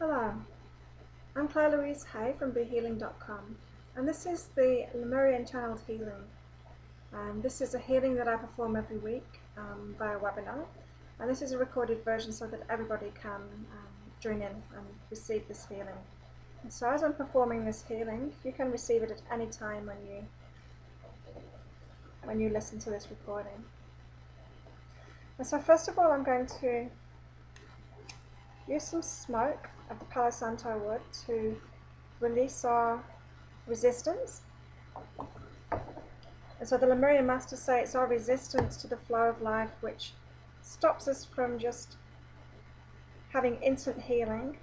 Hello, I'm Louise from BeHealing.com, and this is the Lemurian channeled healing. This is a healing that I perform every week via webinar, and this is a recorded version so that everybody can join in and receive this healing. And so as I'm performing this healing, you can receive it at any time when you listen to this recording. And so first of all, I'm going to use some smoke of the Palo Santo wood to release our resistance. And so the Lemurian masters say it's our resistance to the flow of life which stops us from just having instant healing,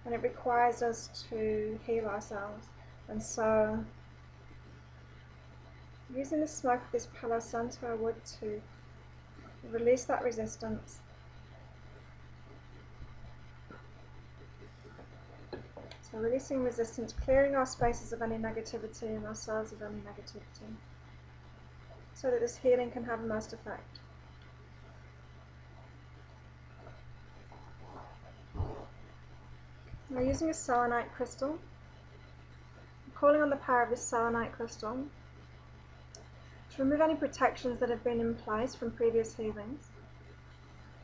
and it requires us to heal ourselves. And so using the smoke of this Palo Santo wood to release that resistance. So releasing resistance, clearing our spaces of any negativity and our cells of any negativity, so that this healing can have the most effect. Now, using a selenite crystal, I'm calling on the power of this selenite crystal to remove any protections that have been in place from previous healings,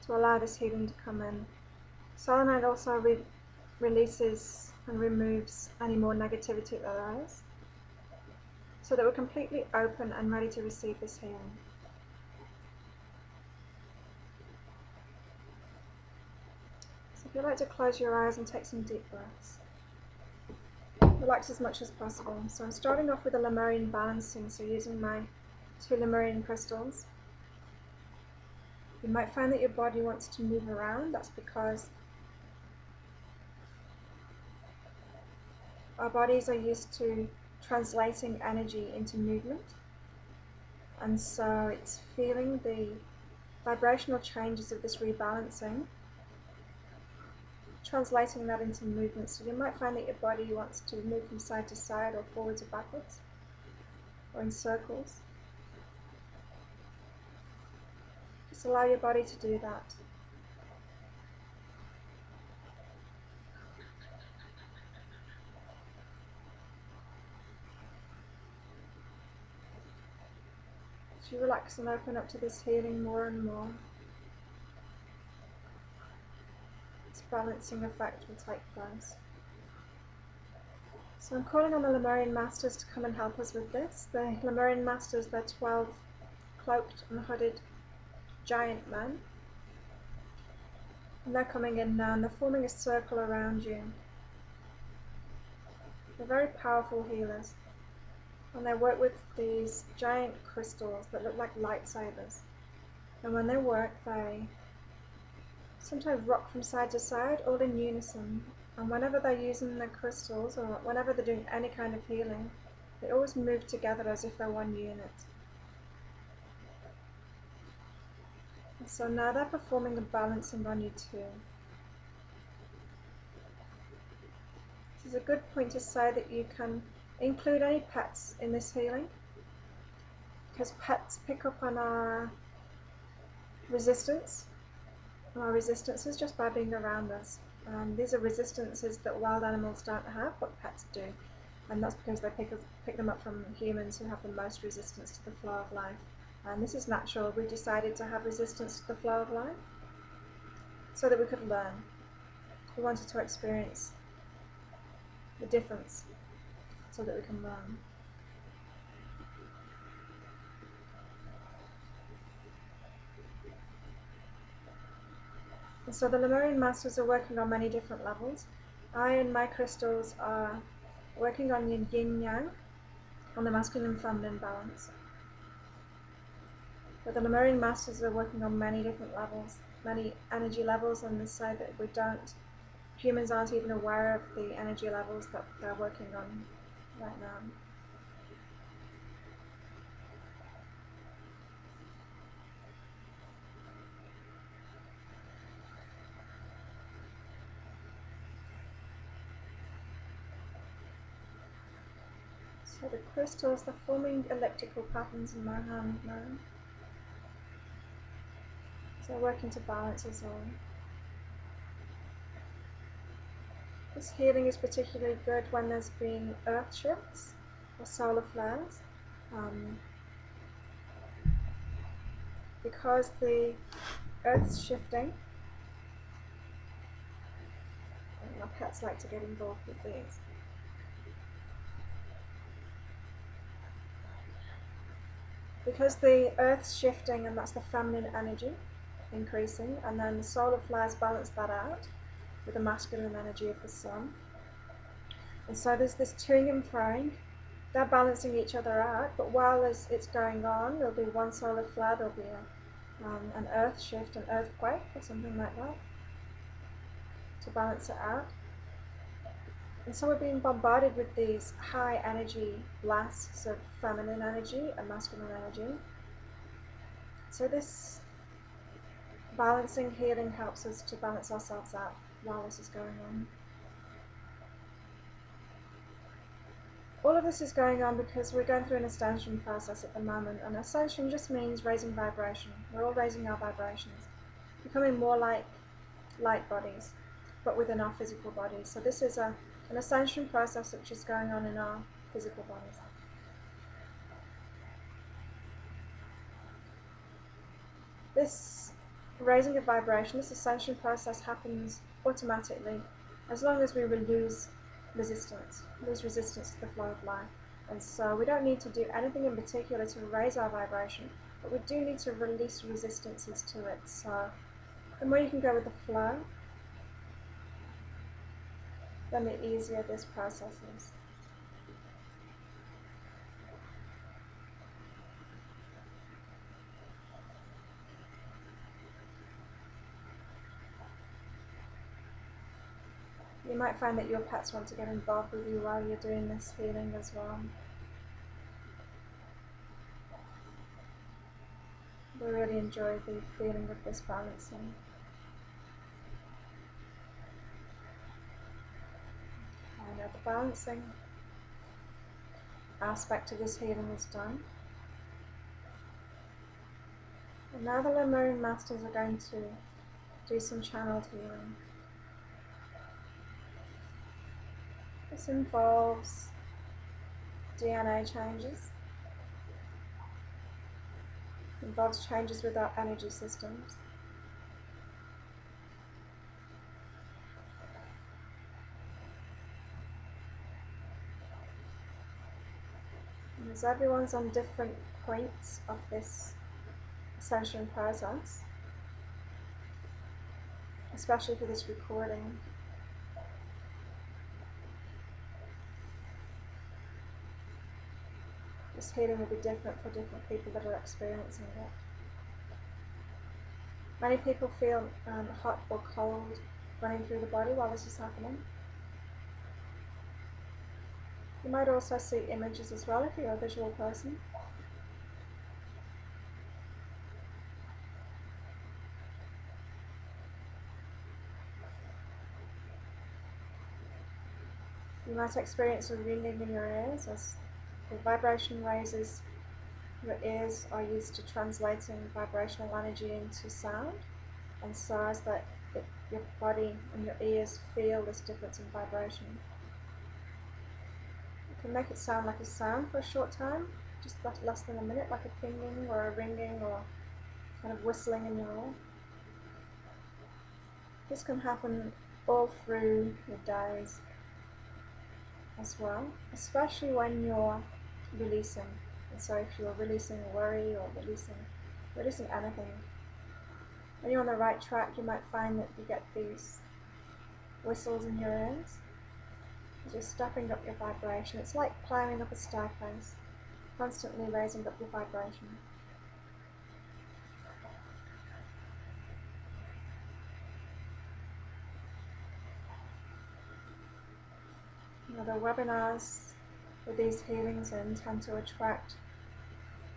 to allow this healing to come in. Selenite also releases and removes any more negativity that there is, so that we're completely open and ready to receive this healing. So if you'd like to close your eyes and take some deep breaths, relax as much as possible. So I'm starting off with a Lemurian balancing, so using my 2 Lemurian crystals. You might find that your body wants to move around. That's because our bodies are used to translating energy into movement, and so it's feeling the vibrational changes of this rebalancing, translating that into movement. So you might find that your body wants to move from side to side, or forwards or backwards, or in circles. Just allow your body to do that. As you relax and open up to this healing more and more, this balancing effect will take place. So I'm calling on the Lemurian masters to come and help us with this. The Lemurian masters, they're 12 cloaked and hooded giant men, and they're coming in now, and they're forming a circle around you. They're very powerful healers, and they work with these giant crystals that look like lightsabers. And when they work, they sometimes rock from side to side, all in unison. And whenever they're using the crystals, or whenever they're doing any kind of healing, they always move together as if they're one unit. And so now they're performing a balancing on you too. This is a good point to say that you can include any pets in this healing, because pets pick up on our resistance, and our resistances just by being around us. These are resistances that wild animals don't have, but pets do, and that's because they pick them up from humans who have the most resistance to the flow of life. And this is natural. We decided to have resistance to the flow of life so that we could learn. We wanted to experience the difference so that we can learn. And so the Lemurian masters are working on many different levels. I and my crystals are working on yin-yang, on the masculine and feminine balance. But the Lemurian masters are working on many different levels, many energy levels, and they say that humans aren't even aware of the energy levels that they're working on right now. So the crystals, they're forming elliptical patterns in my hand now. So they're working to balance us all. This healing is particularly good when there's been earth shifts or solar flares, because the earth's shifting. My pets like to get involved with these. Because the earth's shifting, and that's the feminine energy increasing, and then the solar flares balance that out with the masculine energy of the sun. And so there's this toing and froing. They're balancing each other out, but while it's going on, there'll be one solar flare, there'll be an earth shift, an earthquake, or something like that, to balance it out. And so we're being bombarded with these high energy blasts of feminine energy and masculine energy. So this balancing healing helps us to balance ourselves out while this is going on. All of this is going on because we're going through an ascension process at the moment, and ascension just means raising vibration. We're all raising our vibrations, becoming more like light bodies, but within our physical bodies. So this is an ascension process which is going on in our physical bodies. This raising of vibration, this ascension process happens automatically as long as we lose resistance to the flow of life. And so we don't need to do anything in particular to raise our vibration, but we do need to release resistances to it. So the more you can go with the flow, then the easier this process is. You might find that your pets want to get involved with you while you're doing this healing as well. We really enjoy the feeling of this balancing. And now the balancing aspect of this healing is done. And now the Lemurian Masters are going to do some channeled healing. This involves DNA changes, involves changes with our energy systems. And as everyone's on different points of this ascension process, especially for this recording, this healing will be different for different people that are experiencing it. Many people feel hot or cold running through the body while this is happening. You might also see images as well if you're a visual person. You might experience a ringing in your ears as the vibration raises. Your ears are used to translating vibrational energy into sound, and so as your body and your ears feel this difference in vibration, you can make it sound like a sound for a short time, just less than a minute, like a pinging or a ringing or kind of whistling in your ear. This can happen all through your days as well, especially when you're releasing. And so if you're releasing worry or releasing anything, when you're on the right track, you might find that you get these whistles in your ears as you're stepping up your vibration. It's like climbing up a staircase, constantly raising up your vibration. Now, the webinars with these healings intend to attract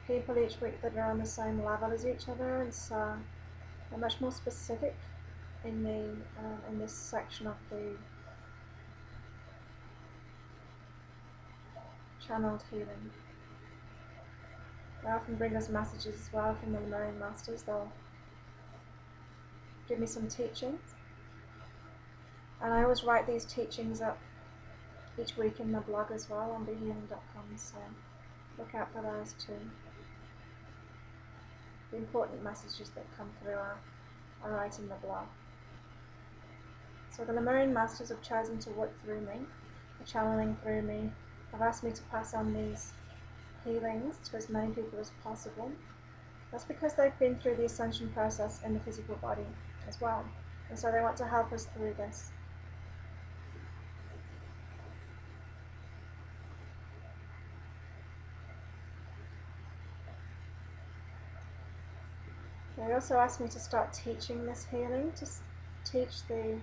people each week that are on the same level as each other, and so they're much more specific in this section of the channeled healing. They often bring us messages as well from the Lemurian Masters. They'll give me some teachings, And I always write these teachings up each week in my blog as well on behealing.com, so look out for those too. The important messages that come through are right in the blog. So the Lemurian masters have chosen to work through me, channeling through me. Have asked me to pass on these healings to as many people as possible. That's because they've been through the Ascension process in the physical body as well, and so they want to help us through this. They also asked me to start teaching this healing, to teach the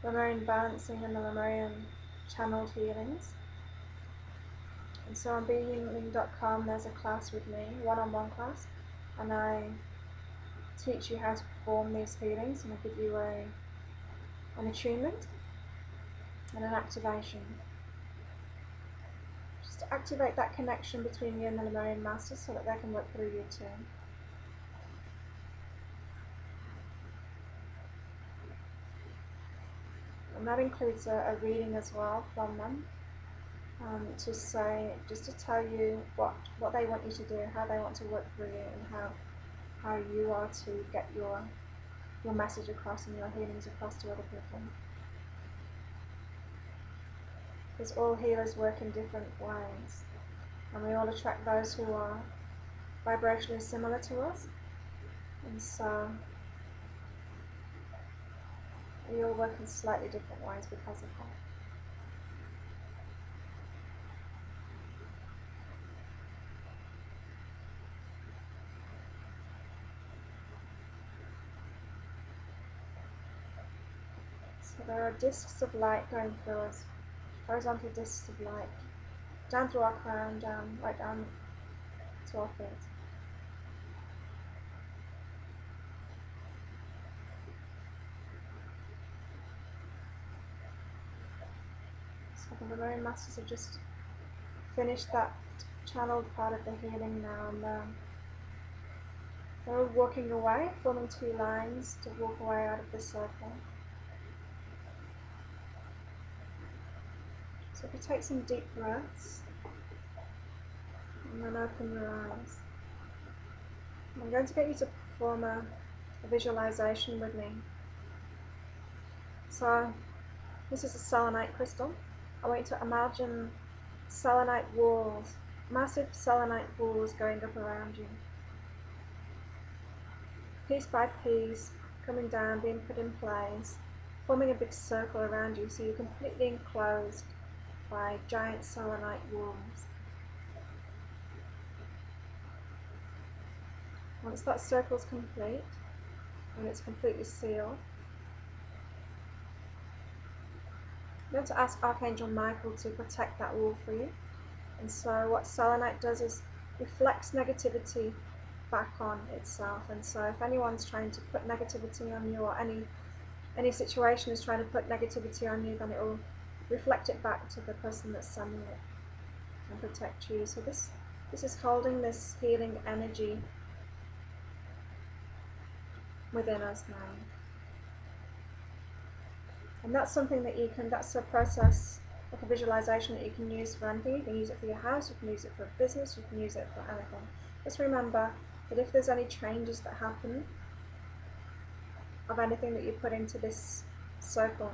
Lemurian balancing and the Lemurian channeled healings. And so on behealing.com there's a class with me, one-on-one class, and I teach you how to perform these healings, and I give you an attunement and an activation. Just to activate that connection between you and the Lemurian masters so that they can work through you too. And that includes a reading as well from them, to say, just to tell you what they want you to do, how they want to work through you, and how you are to get your message across and your healings across to other people. Because all healers work in different ways, and we all attract those who are vibrationally similar to us, and so we all work in slightly different ways because of that. So there are discs of light going through us, horizontal discs of light, down through our crown, right down to our feet. So the Lemurian masters have just finished that channeled part of the healing now, and they're all walking away, forming two lines to walk away out of the circle. So if you take some deep breaths, and then open your eyes. I'm going to get you to perform a visualization with me. So this is a selenite crystal. I want you to imagine selenite walls, massive selenite walls going up around you. Piece by piece, coming down, being put in place, forming a big circle around you, so you're completely enclosed by giant selenite walls. Once that circle's complete, and it's completely sealed, you're going to ask Archangel Michael to protect that wall for you. And so what selenite does is reflects negativity back on itself, and so if anyone's trying to put negativity on you, or any situation is trying to put negativity on you, then it will reflect it back to the person that's sending it and protect you. So this is holding this healing energy within us now. And that's something that that's a process, like a visualization that you can use for anything. You can use it for your house, you can use it for a business, you can use it for anything. Just remember that if there's any changes that happen of anything that you put into this circle,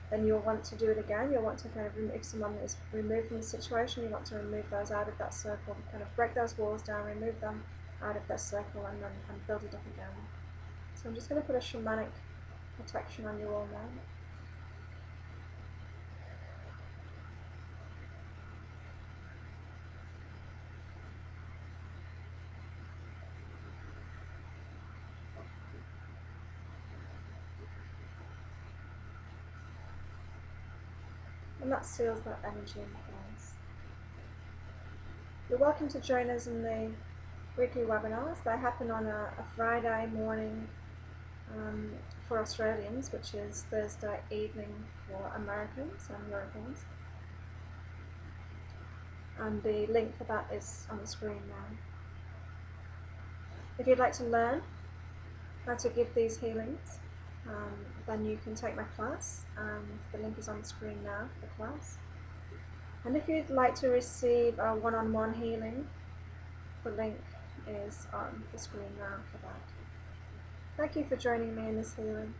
then you'll want to do it again. You'll want to kind of, if someone is removed from the situation, you want to remove those out of that circle, kind of break those walls down, remove them out of that circle, and then build it up again. So I'm just going to put a shamanic protection on you all now. And that seals that energy in place. You're welcome to join us in the weekly webinars. They happen on a Friday morning for Australians, which is Thursday evening for Americans and Europeans. And the link for that is on the screen now. If you'd like to learn how to give these healings, then you can take my class. The link is on the screen now for the class. And if you'd like to receive a one-on-one healing, the link is on the screen now for that. Thank you for joining me in this healing.